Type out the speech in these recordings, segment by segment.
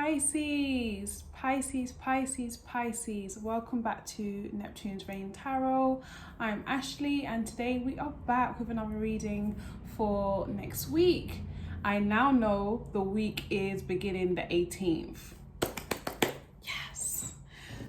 Pisces, Pisces, Pisces, Pisces. Welcome back to Neptune's Reign Tarot. I'm Ashley and today we are back with another reading for next week. I now know the week is beginning the 18th. Yes.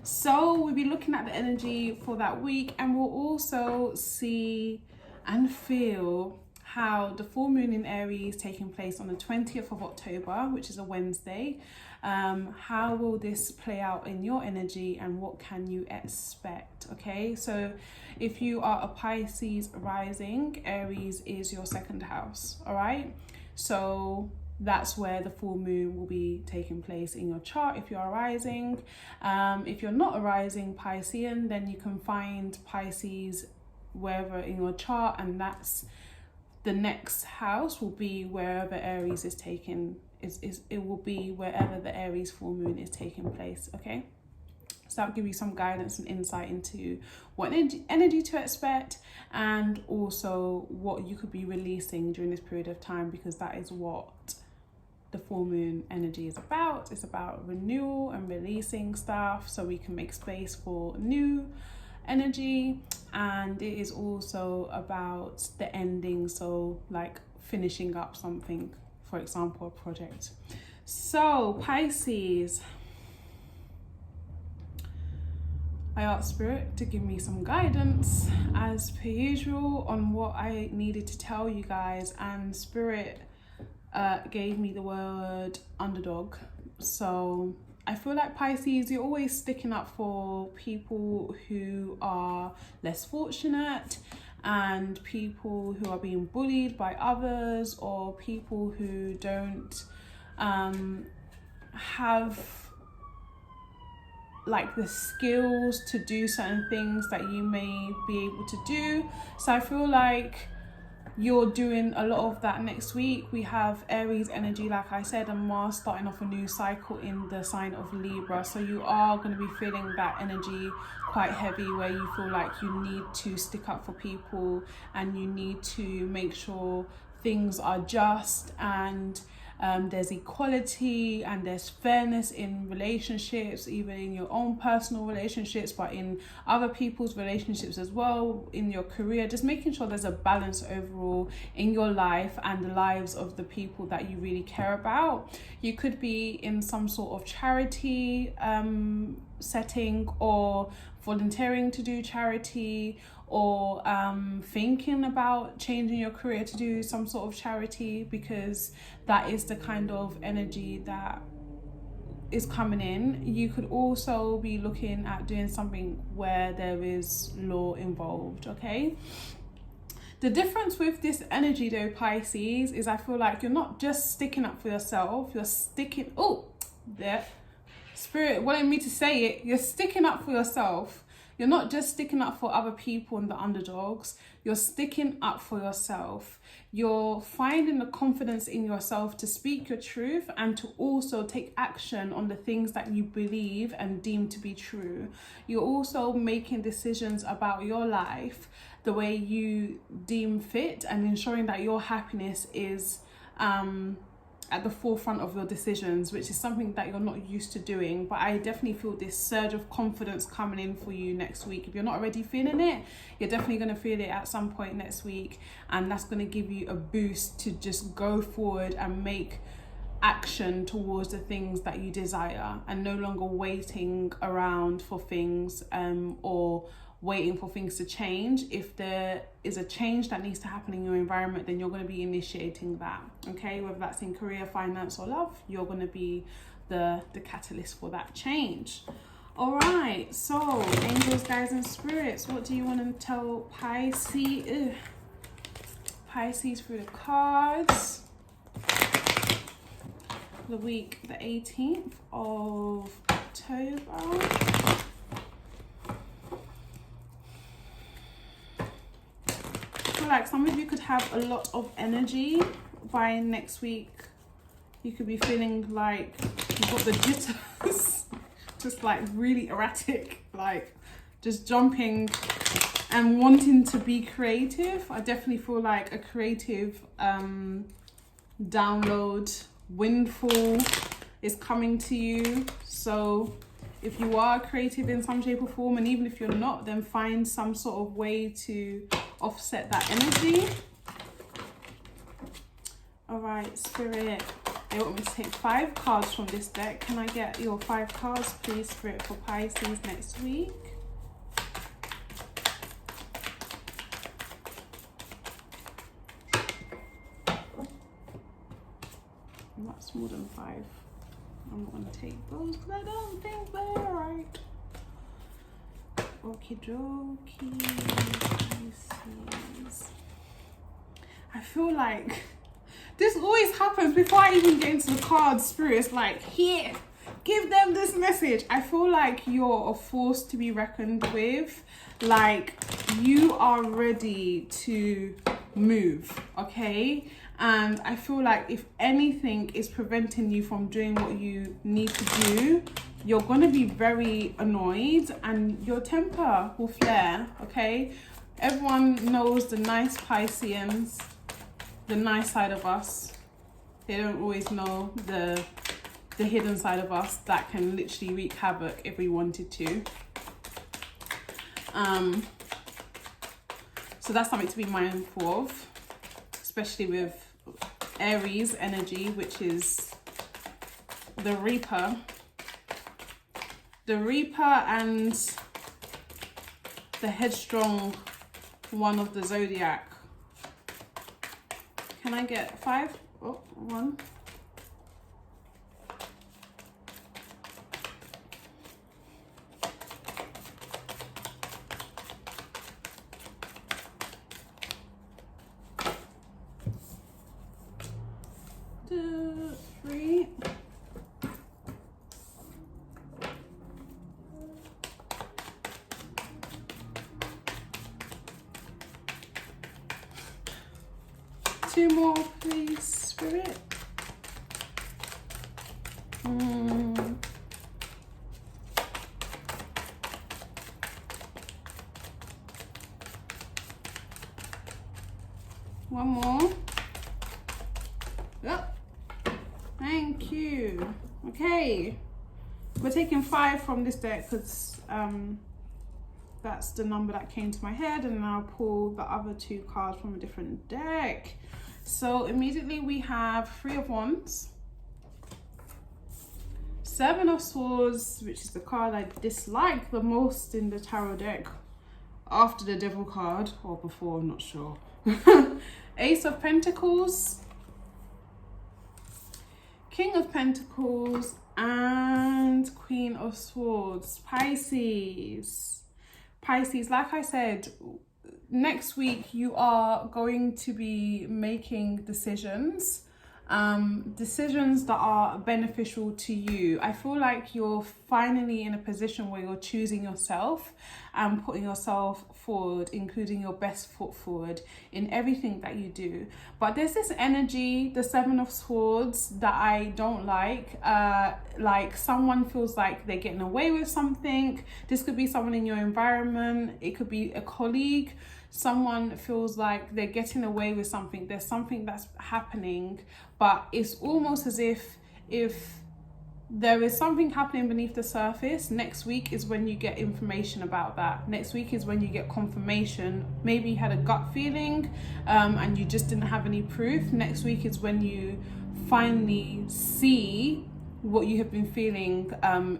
So we'll be looking at the energy for that week, and we'll also see and feel how the full moon in Aries taking place on the 20th of October, which is a Wednesday. How will this play out in your energy and what can you expect? Okay, so if you are a Pisces rising, Aries is your second house. All right, so that's where the full moon will be taking place in your chart if you are rising. If you're not a rising Piscean, then you can find Pisces wherever in your chart, and that's the next house will be wherever Aries is taking it will be wherever the Aries full moon is taking place. Okay, so that'll give you some guidance and insight into what energy to expect, and also what you could be releasing during this period of time, because that is what the full moon energy is about. It's about renewal and releasing stuff so we can make space for new energy, and it is also about the ending, so like finishing up something, for example a project. So Pisces, I asked Spirit to give me some guidance as per usual on what I needed to tell you guys, and Spirit gave me the word underdog. So I feel like Pisces, you're always sticking up for people who are less fortunate, and people who are being bullied by others, or people who don't have like the skills to do certain things that you may be able to do. So I feel like you're doing a lot of that next week. We have Aries energy, like I said, and Mars starting off a new cycle in the sign of Libra. So you are going to be feeling that energy quite heavy, where you feel like you need to stick up for people and you need to make sure things are just, and there's equality and there's fairness in relationships, even in your own personal relationships, but in other people's relationships as well, in your career. Just making sure there's a balance overall in your life and the lives of the people that you really care about. You could be in some sort of charity setting, or volunteering to do charity, or thinking about changing your career to do some sort of charity, because that is the kind of energy that is coming in. You could also be looking at doing something where there is law involved. Okay, the difference with this energy though, Pisces, is I feel like you're not just sticking up for yourself, you're sticking, Spirit wanted me to say it, you're sticking up for yourself. You're not just sticking up for other people and the underdogs, you're sticking up for yourself. You're finding the confidence in yourself to speak your truth and to also take action on the things that you believe and deem to be true. You're also making decisions about your life the way you deem fit, and ensuring that your happiness is at the forefront of your decisions, which is something that you're not used to doing. But I definitely feel this surge of confidence coming in for you next week. If you're not already feeling it, you're definitely going to feel it at some point next week, and that's going to give you a boost to just go forward and make action towards the things that you desire, and no longer waiting around for things or waiting for things to change. If there is a change that needs to happen in your environment, then you're going to be initiating that. Okay, whether that's in career, finance or love, you're going to be the catalyst for that change. All right, so angels, guides and spirits, what do you want to tell Pisces through the cards? The week, the 18th of October. Like some of you could have a lot of energy by next week. You could be feeling like you've got the jitters, just like really erratic, like just jumping and wanting to be creative. I definitely feel like a creative download, windfall is coming to you. So if you are creative in some shape or form, and even if you're not, then find some sort of way to offset that energy. All right, Spirit, they want me to take 5 cards from this deck. Can I get your 5 cards, please, Spirit, for Pisces next week? That's more than 5. I'm not going to take those because I don't think they're right. Okie dokie. Pisces. I feel like this always happens before I even get into the cards. Spirit's like, here, give them this message. I feel like you're a force to be reckoned with. Like, you are ready to move, okay? And I feel like if anything is preventing you from doing what you need to do, you're going to be very annoyed and your temper will flare, okay? Everyone knows the nice Pisceans, the nice side of us. They don't always know the hidden side of us that can literally wreak havoc if we wanted to. So that's something to be mindful of, especially with Aries energy, which is the Reaper. The Reaper and the headstrong one of the zodiac. Can I get 5? Oh, 1. Two, 3. Two more, please, Spirit. One more. Yep. Thank you. Okay. We're taking 5 from this deck because that's the number that came to my head, and then I'll pull the other 2 cards from a different deck. So immediately we have 3 of Wands, 7 of Swords, which is the card I dislike the most in the tarot deck after the Devil card, or before, I'm not sure. Ace of Pentacles, King of Pentacles, and Queen of Swords. Pisces, like I said, next week you are going to be making decisions that are beneficial to you. I feel like you're finally in a position where you're choosing yourself and putting yourself forward, including your best foot forward in everything that you do. But there's this energy, the 7 of Swords, that I don't like. Like someone feels like they're getting away with something. This could be someone in your environment. It could be a colleague. Someone feels like they're getting away with something. There's something that's happening, but it's almost as if there is something happening beneath the surface. Next week is when you get information about that. Next week is when you get confirmation. Maybe you had a gut feeling and you just didn't have any proof. Next week is when you finally see what you have been feeling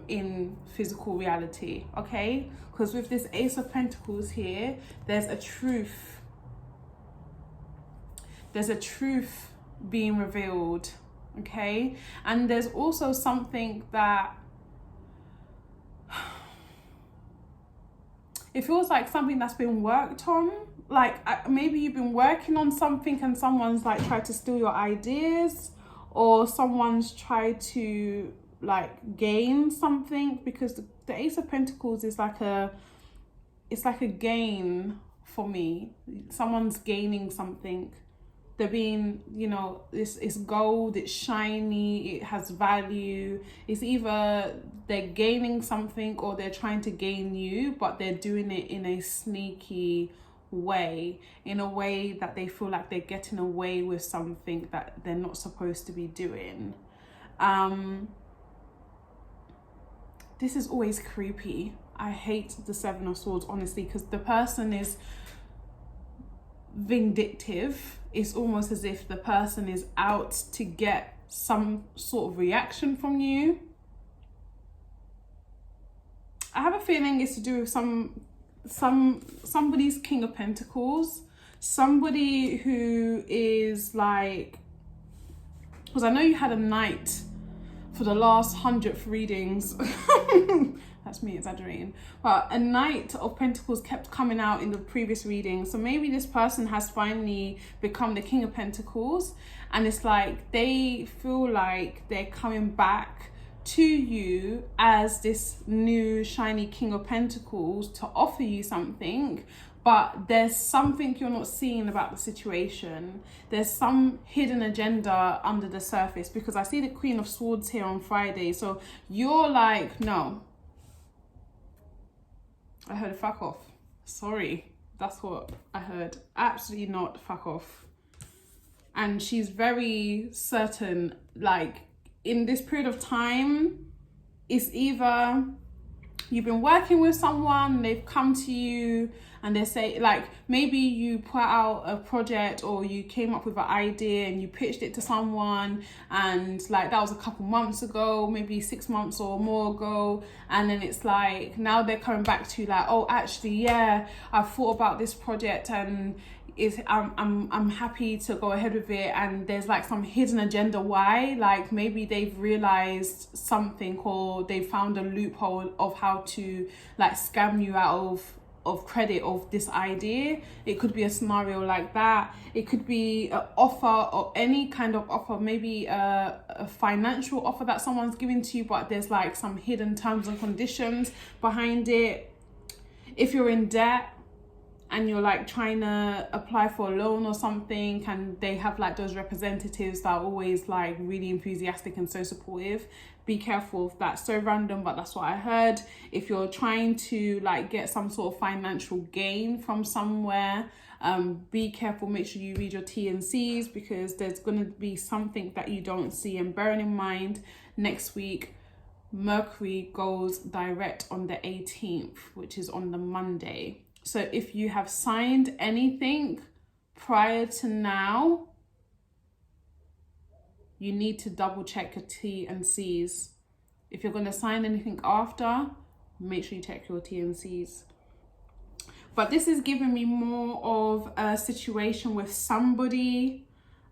in physical reality, okay? Because with this Ace of Pentacles here, there's a truth. There's a truth being revealed, okay? And there's also something that it feels like something that's been worked on. Like maybe you've been working on something and someone's like tried to steal your ideas, or someone's tried to like gain something, because the Ace of Pentacles is like it's like a gain for me. Someone's gaining something. They're being, you know, it's gold, it's shiny, it has value. It's either they're gaining something or they're trying to gain you, but they're doing it in a sneaky way, in a way that they feel like they're getting away with something that they're not supposed to be doing. this is always creepy. I hate the Seven of Swords, honestly, because the person is vindictive. It's almost as if the person is out to get some sort of reaction from you. I have a feeling it's to do with somebody's King of Pentacles, somebody who is like, because I know you had a knight for the last 100th readings. That's me exaggerating, but a Knight of Pentacles kept coming out in the previous reading. So maybe this person has finally become the King of Pentacles, and it's like they feel like they're coming back to you as this new shiny King of Pentacles to offer you something, but there's something you're not seeing about the situation. There's some hidden agenda under the surface, because I see the Queen of Swords here on Friday. So you're like, no, I heard fuck off. Sorry, that's what I heard. Absolutely not, fuck off. And she's very certain, like, in this period of time, it's either you've been working with someone, they've come to you and they say, like, maybe you put out a project or you came up with an idea and you pitched it to someone, and like that was a couple months ago, maybe 6 months or more ago, and then it's like now they're coming back to you like, oh, actually, yeah, I've thought about this project and I'm happy to go ahead with it, and there's like some hidden agenda why, like maybe they've realized something or they found a loophole of how to like scam you out of credit of this idea. It could be a scenario like that. It could be an offer or any kind of offer, maybe a financial offer that someone's giving to you, but there's like some hidden terms and conditions behind it. If you're in debt and you're like trying to apply for a loan or something, and they have like those representatives that are always like really enthusiastic and so supportive, be careful of that. So random, but that's what I heard. If you're trying to like get some sort of financial gain from somewhere, be careful, make sure you read your T&Cs, because there's going to be something that you don't see. And bearing in mind, next week Mercury goes direct on the 18th, which is on the Monday. So if you have signed anything prior to now, you need to double check your T&Cs. If you're going to sign anything after, make sure you check your T&Cs. But this is giving me more of a situation with somebody,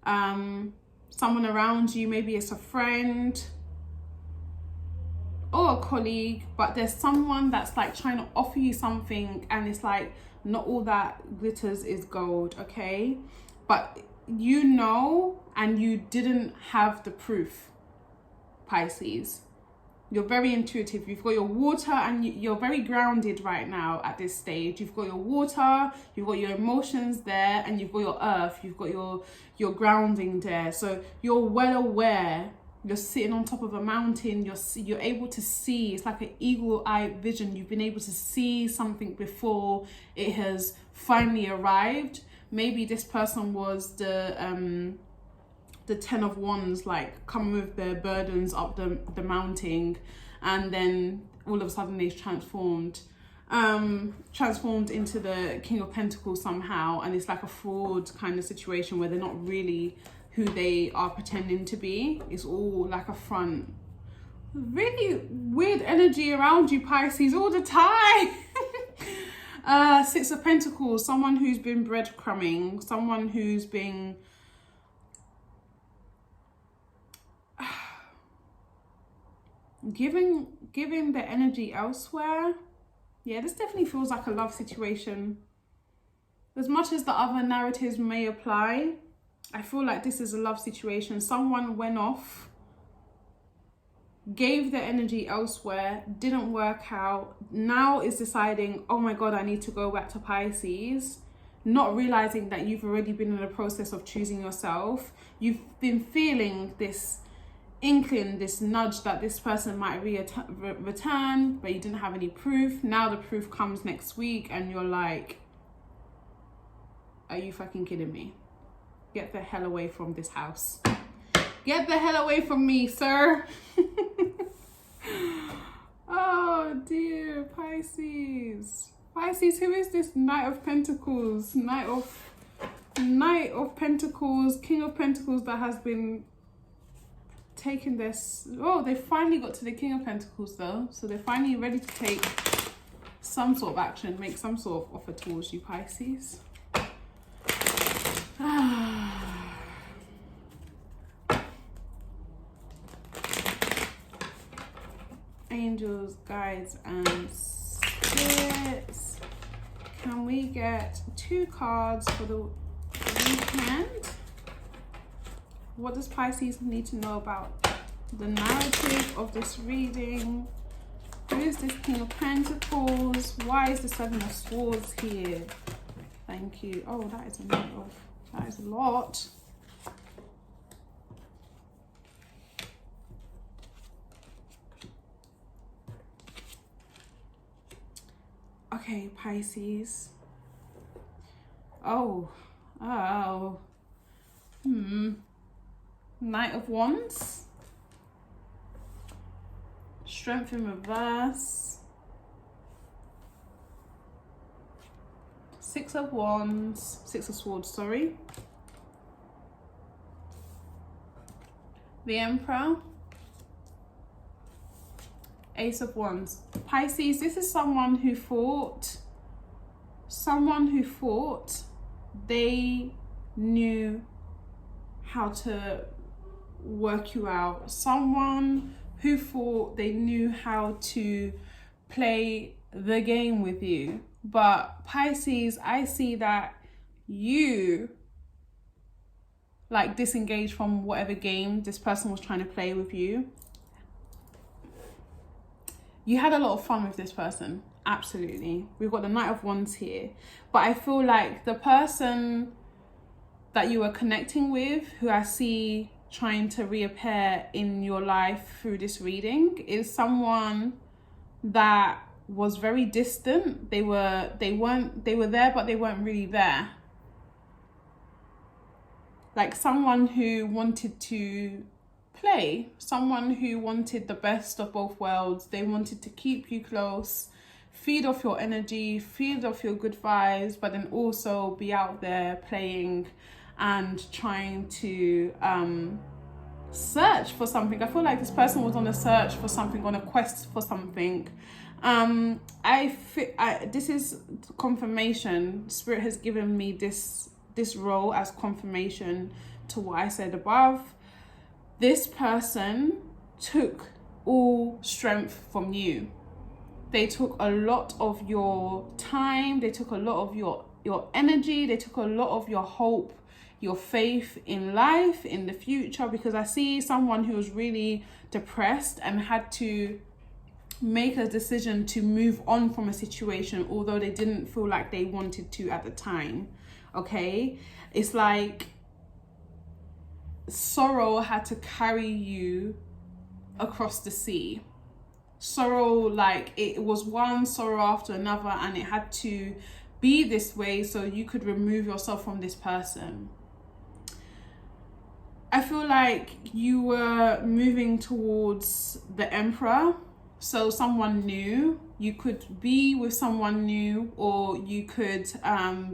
someone around you. Maybe it's a friend or a colleague, but there's someone that's like trying to offer you something, and it's like not all that glitters is gold, okay? But you know, and you didn't have the proof, Pisces. You're very intuitive. You've got your water, and you're very grounded right now at this stage. You've got your water, you've got your emotions there, and you've got your earth, you've got your grounding there. So you're well aware. You're sitting on top of a mountain. You're able to see. It's like an eagle-eye vision. You've been able to see something before it has finally arrived. Maybe this person was the 10 of Wands, like coming with their burdens up the mountain, and then all of a sudden they've transformed into the King of Pentacles somehow, and it's like a fraud kind of situation where they're not really who they are pretending to be. It's all like a front. Really weird energy around you, Pisces, all the time. Six of Pentacles, someone who's been breadcrumbing, someone who's been giving the energy elsewhere. Yeah, this definitely feels like a love situation. As much as the other narratives may apply, I feel like this is a love situation. Someone went off, gave their energy elsewhere, didn't work out, now is deciding, oh my God, I need to go back to Pisces, not realizing that you've already been in the process of choosing yourself. You've been feeling this inkling, this nudge that this person might return, but you didn't have any proof. Now the proof comes next week, and you're like, are you fucking kidding me? Get the hell away from this house. Get the hell away from me, sir. Oh. Oh dear, Pisces. Pisces, who is this Knight of Pentacles? Knight of Pentacles, King of Pentacles that has been taking this. Oh, they finally got to the King of Pentacles though. So they're finally ready to take some sort of action, make some sort of offer towards you, Pisces. Angels, guides, and spirits. Can we get 2 cards for the weekend? What does Pisces need to know about the narrative of this reading? Who is this King of Pentacles? Why is the 7 of Swords here? Thank you. Oh, that is a lot. Okay, Pisces. Oh. Knight of Wands. Strength in reverse. 6 of Wands. 6 of Swords, sorry. The Emperor. Ace of Wands. Pisces, this is someone who thought they knew how to work you out. Someone who thought they knew how to play the game with you. But Pisces, I see that you disengaged from whatever game this person was trying to play with you. You had a lot of fun with this person, absolutely. We've got the Knight of Wands here. But I feel like the person that you were connecting with, who I see trying to reappear in your life through this reading, is someone that was very distant. They were there, but they weren't really there. Like someone who wanted to play, someone who wanted the best of both worlds. They wanted to keep you close, feed off your energy, feed off your good vibes, but then also be out there playing and trying to search for something. I feel like this person was on a search for something, on a quest for something. This is confirmation. Spirit has given me this role as confirmation to what I said above. This person took all strength from you. They took a lot of your time. They took a lot of your energy. They took a lot of your hope, your faith in life, in the future. Because I see someone who was really depressed and had to make a decision to move on from a situation, although they didn't feel like they wanted to at the time. Okay? It's like sorrow had to carry you across the sea. Sorrow, like it was one sorrow after another, and it had to be this way so you could remove yourself from this person. I feel like you were moving towards the Emperor. So someone new, you could be with someone new, or you could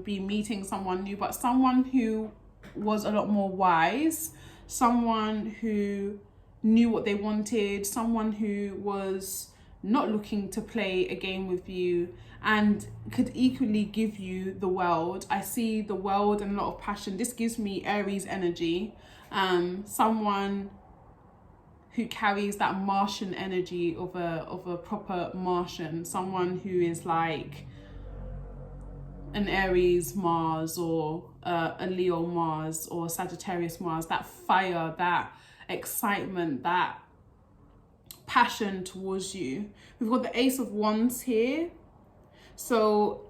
be meeting someone new, but someone who was a lot more wise, someone who knew what they wanted, someone who was not looking to play a game with you and could equally give you the world. I see the world and a lot of passion. This gives me Aries energy. Someone who carries that Martian energy of a proper Martian, someone who is like an Aries Mars, or a Leo Mars, or Sagittarius Mars, that fire, that excitement, that passion towards you. We've got the Ace of Wands here. So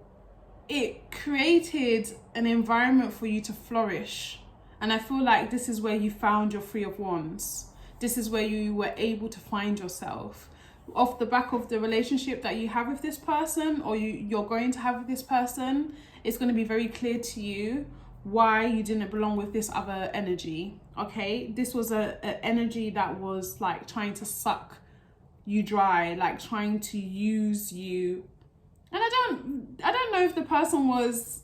it created an environment for you to flourish. And I feel like this is where you found your Three of Wands. This is where you were able to find yourself. Off the back of the relationship that you have with this person, or you're going to have with this person, it's going to be very clear to you why you didn't belong with this other energy. Okay, this was a energy that was like trying to suck you dry, like trying to use you. And I don't know if the person was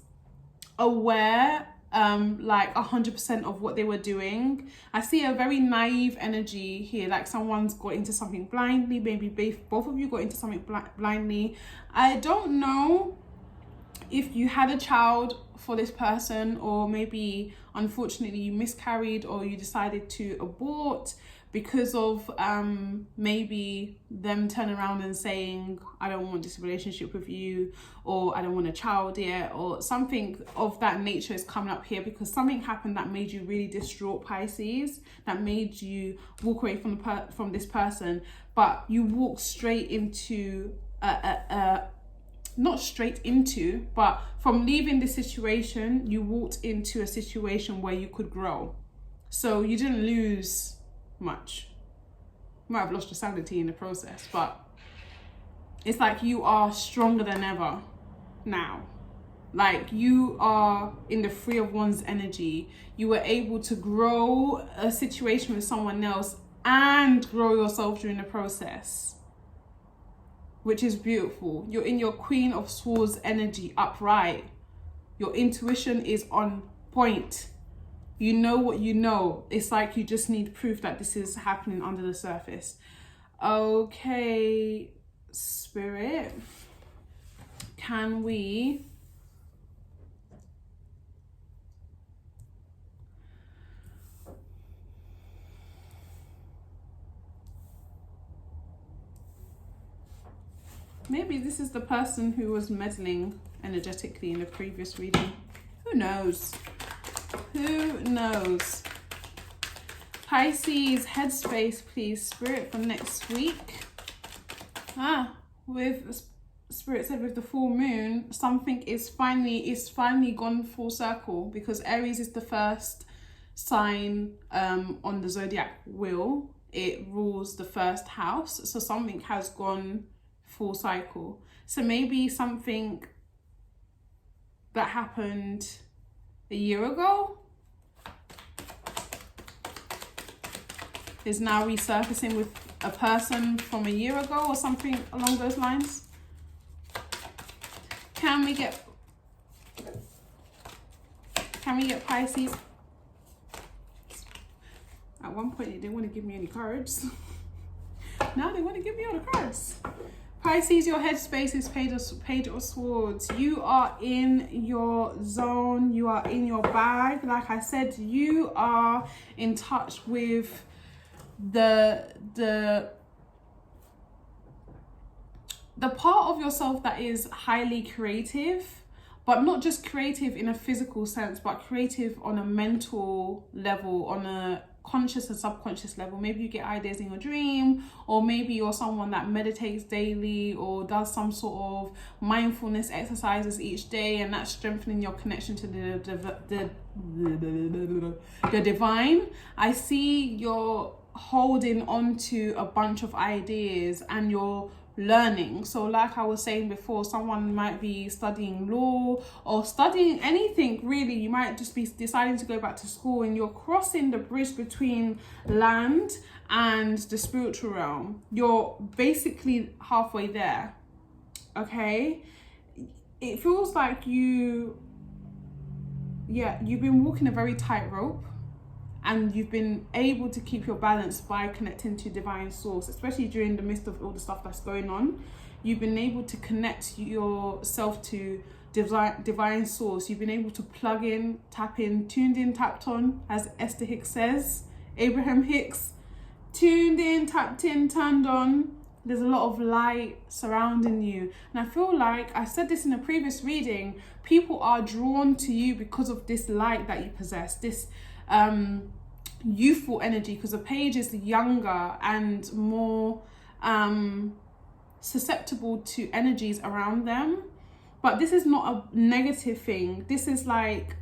aware like 100% of what they were doing. I see a very naive energy here, like someone's got into something blindly. Maybe both of you got into something blindly. I don't know if you had a child for this person, or maybe unfortunately you miscarried, or you decided to abort because of maybe them turning around and saying, I don't want this relationship with you, or I don't want a child yet, or something of that nature is coming up here, because something happened that made you really distraught, Pisces, that made you walk away from this person. But you walked straight into not straight into, but from leaving the situation, you walked into a situation where you could grow. So you didn't lose much. You might have lost your sanity in the process, but it's like you are stronger than ever now. Like you are in the Three of Wands energy. You were able to grow a situation with someone else and grow yourself during the process, which is beautiful. You're in your Queen of Swords energy, upright. Your intuition is on point. You know what you know. It's like you just need proof that this is happening under the surface. Okay, Spirit, can we... Maybe this is the person who was meddling energetically in the previous reading. Who knows? Who knows? Pisces, headspace, please, Spirit, for next week. With Spirit said with the full moon, something is finally gone full circle, because Aries is the first sign on the zodiac wheel. It rules the first house, so something has gone full cycle. So maybe something that happened a year ago is now resurfacing with a person from a year ago, or something along those lines. Can we get Pisces? At one point they didn't want to give me any cards. Now they want to give me all the cards. Pisces, your headspace is Page of Swords. You are in your zone. You are in your bag. Like I said, you are in touch with the part of yourself that is highly creative, but not just creative in a physical sense, but creative on a mental level, on a conscious and subconscious level. Maybe you get ideas in your dream, or maybe you're someone that meditates daily or does some sort of mindfulness exercises each day, and that's strengthening your connection to the divine. I see you're holding on to a bunch of ideas and you're learning. So like I was saying before, someone might be studying law or studying anything really. You might just be deciding to go back to school, and you're crossing the bridge between land and the spiritual realm. You're basically halfway there. Okay, it feels like you've been walking a very tight rope, and you've been able to keep your balance by connecting to divine source, especially during the midst of all the stuff that's going on. You've been able to connect yourself to divine source. You've been able to plug in, tap in, tuned in, tapped on, as Esther Hicks says, Abraham Hicks, tuned in, tapped in, turned on. There's a lot of light surrounding you. And I feel like, I said this in a previous reading, people are drawn to you because of this light that you possess, this youthful energy, because the Page is younger and more susceptible to energies around them. But this is not a negative thing. This is like,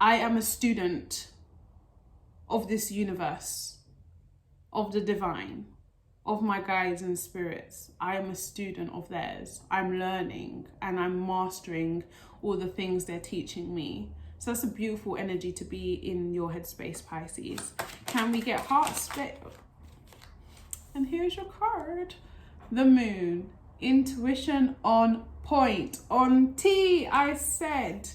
I am a student of this universe, of the divine, of my guides and spirits. I am a student of theirs. I'm learning and I'm mastering all the things they're teaching me. So that's a beautiful energy to be in your headspace, Pisces. Can we get heart space? And here's your card. The Moon. Intuition on point. On T, I said.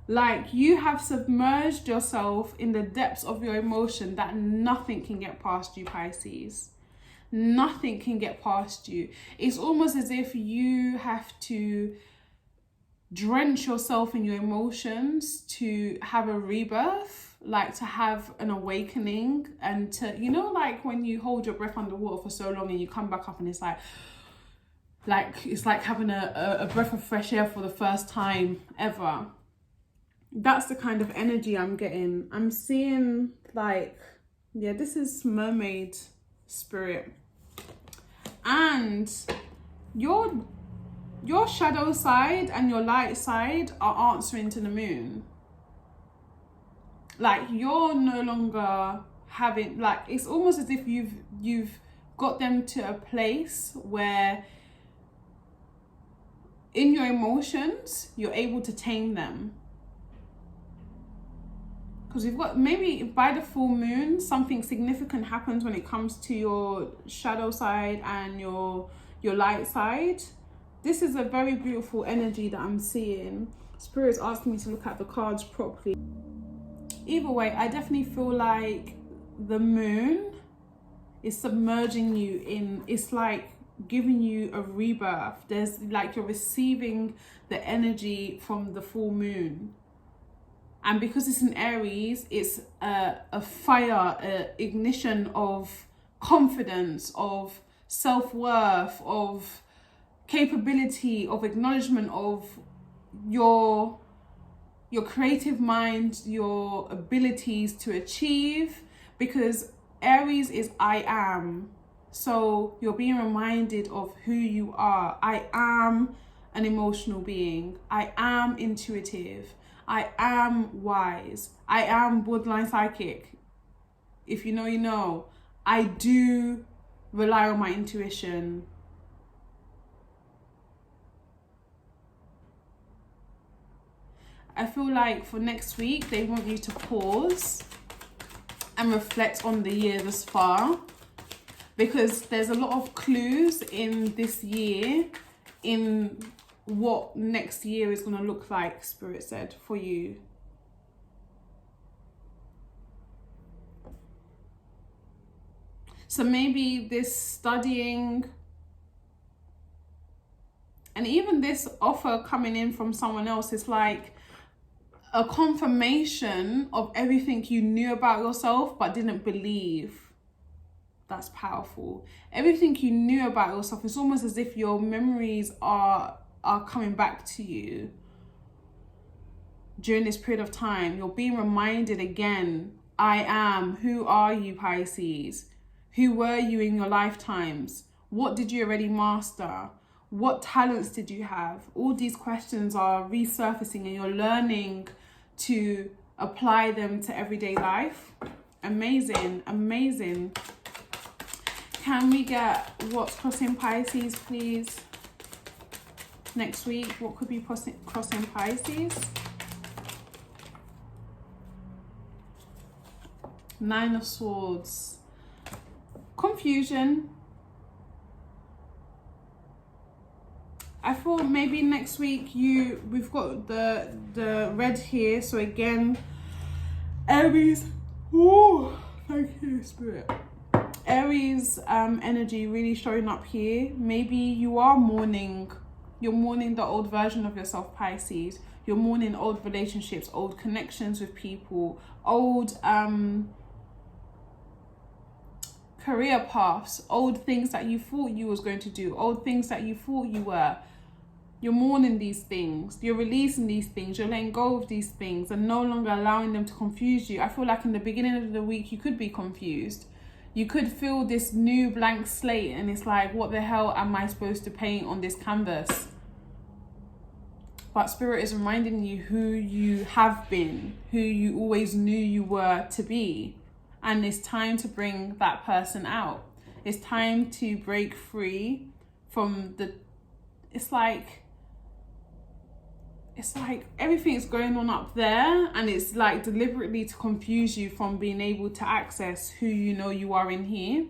Like, you have submerged yourself in the depths of your emotion that nothing can get past you, Pisces. Nothing can get past you. It's almost as if you have to drench yourself in your emotions to have a rebirth, like to have an awakening, and to, you know, like when you hold your breath underwater for so long and you come back up and it's like it's like having a breath of fresh air for the first time ever. That's the kind of energy I'm getting. I'm seeing, like, yeah, this is mermaid spirit. And your shadow side and your light side are answering to the moon. Like, you're no longer having, like, it's almost as if you've got them to a place where in your emotions you're able to tame them. Because you've got, maybe by the full moon, something significant happens when it comes to your shadow side and your light side. This is a very beautiful energy that I'm seeing. Spirit's asking me to look at the cards properly. Either way, I definitely feel like the moon is submerging you in, it's like giving you a rebirth. There's like, you're receiving the energy from the full moon. And because it's in Aries, it's a fire, ignition of confidence, of self-worth, of capability, of acknowledgement of your creative mind, your abilities to achieve. Because Aries is I am. So you're being reminded of who you are. I am an emotional being. I am intuitive. I am wise. I am borderline psychic. If you know, you know. I do rely on my intuition. I feel like for next week, they want you to pause and reflect on the year thus far, because there's a lot of clues in this year in what next year is going to look like, Spirit said, for you. So maybe this studying and even this offer coming in from someone else is like a confirmation of everything you knew about yourself but didn't believe. That's powerful. Everything you knew about yourself, it's almost as if your memories are coming back to you during this period of time. You're being reminded again, I am. Who are you, Pisces? Who were you in your lifetimes? What did you already master? What talents did you have? All these questions are resurfacing and you're learning to apply them to everyday life. Amazing, amazing. Can we get what's crossing Pisces, please? Next week, what could be crossing Pisces? Nine of Swords. Confusion. I thought maybe next week we've got the red here. So again, Aries. Oh, thank you, Spirit. Aries energy really showing up here. Maybe you are mourning. You're mourning the old version of yourself, Pisces. You're mourning old relationships, old connections with people, old career paths, old things that you thought you was going to do, old things that you thought you were. You're mourning these things. You're releasing these things. You're letting go of these things and no longer allowing them to confuse you. I feel like in the beginning of the week, you could be confused. You could feel this new blank slate and it's like, what the hell am I supposed to paint on this canvas? But Spirit is reminding you who you have been, who you always knew you were to be. And it's time to bring that person out. It's time to break free from it's like everything is going on up there and it's like deliberately to confuse you from being able to access who you know you are in here.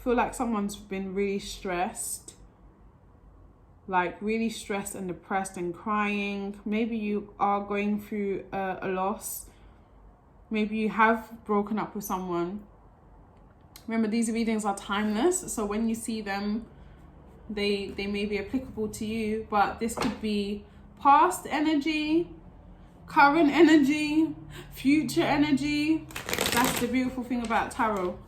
feel like someone's been really stressed. Like really stressed and depressed and crying. Maybe you are going through a loss. Maybe you have broken up with someone. Remember, these readings are timeless. So when you see them, they may be applicable to you. But this could be past energy, current energy, future energy. That's the beautiful thing about tarot.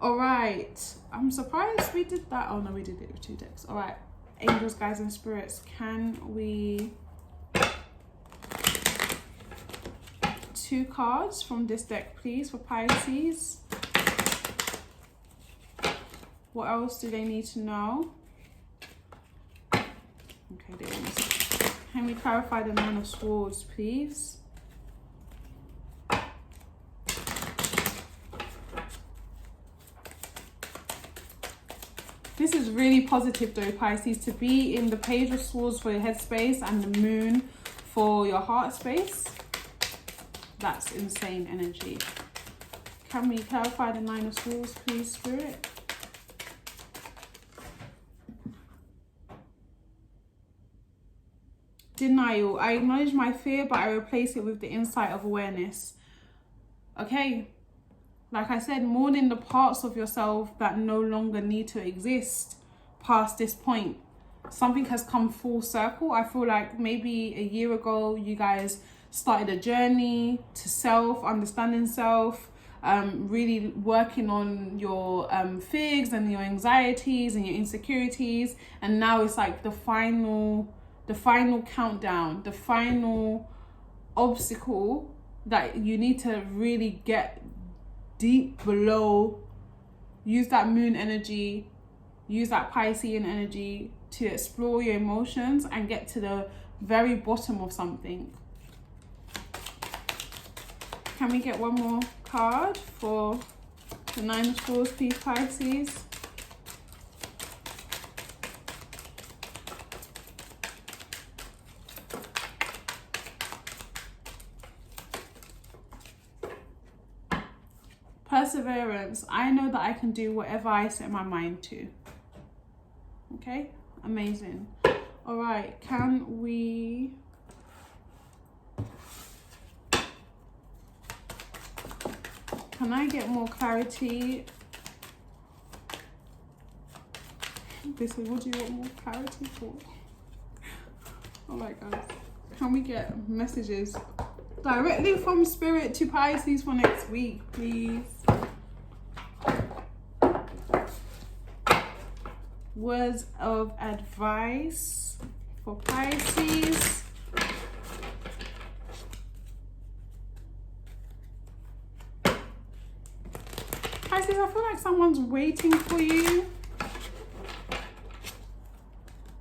All right. I'm surprised we did that. Oh no, we did it with 2 decks. All right. Angels, guides, and spirits, can we 2 cards from this deck, please, for Pisces? What else do they need to know? Okay, there it is. Can we clarify the Nine of Swords, please? This is really positive though, Pisces, to be in the Page of Swords for your headspace and the Moon for your heart space. That's insane energy. Can we clarify the Nine of Swords, please, Spirit? Denial. I acknowledge my fear, but I replace it with the insight of awareness. Okay. Like I said, mourning the parts of yourself that no longer need to exist past this point. Something has come full circle. I feel like maybe a year ago, you guys started a journey to self, understanding self, really working on your fears and your anxieties and your insecurities. And now it's like the final countdown, the final obstacle that you need to really get deep below. Use that Moon energy, use that Piscean energy to explore your emotions and get to the very bottom of something. Can we get one more card for the Nine of Swords, please, Pisces? Perseverance. I know that I can do whatever I set my mind to. Okay, amazing. All right, can we can I get more clarity? This is, what do you want more clarity for? All right, guys, can we get messages directly from Spirit to Pisces for next week, please? Words of advice for Pisces. Pisces, I feel like someone's waiting for you.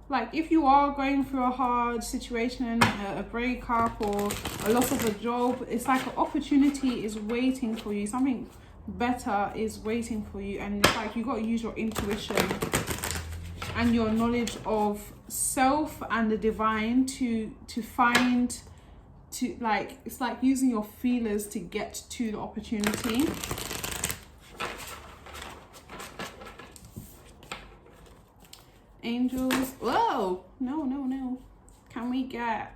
Like if you are going through a hard situation, a breakup or a loss of a job, it's like an opportunity is waiting for you. Something better is waiting for you. And it's like you got to use your intuition and your knowledge of self and the divine to find, to like, it's like using your feelers to get to the opportunity. Angels. Whoa, no. Can we get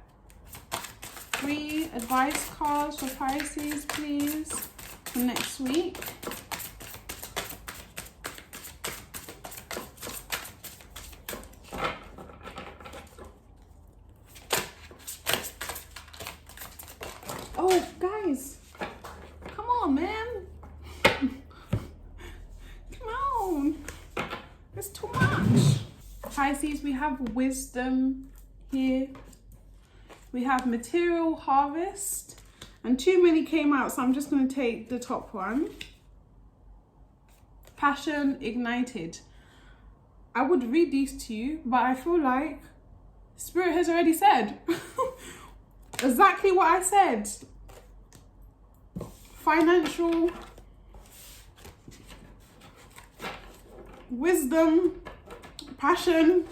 3 advice cards for Pisces, please, for next week? Oh, guys, come on, man. Come on. It's too much. Pisces, we have wisdom here. We have material harvest. And too many came out, so I'm just going to take the top one. Passion ignited. I would read these to you, but I feel like Spirit has already said exactly what I said. Financial, wisdom, passion,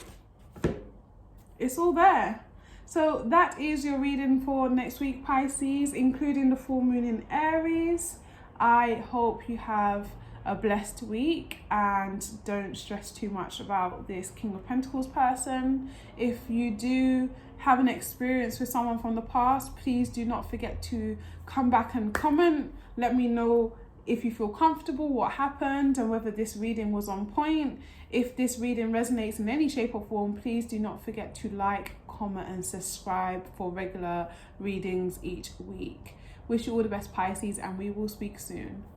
it's all there. So that is your reading for next week, Pisces, including the full moon in Aries. I hope you have a blessed week, and don't stress too much about this King of Pentacles person. If you do have an experience with someone from the past, please do not forget to come back and comment. Let me know if you feel comfortable, what happened, and whether this reading was on point. If this reading resonates in any shape or form, please do not forget to like, comment and subscribe for regular readings each week. Wish you all the best, Pisces, and we will speak soon.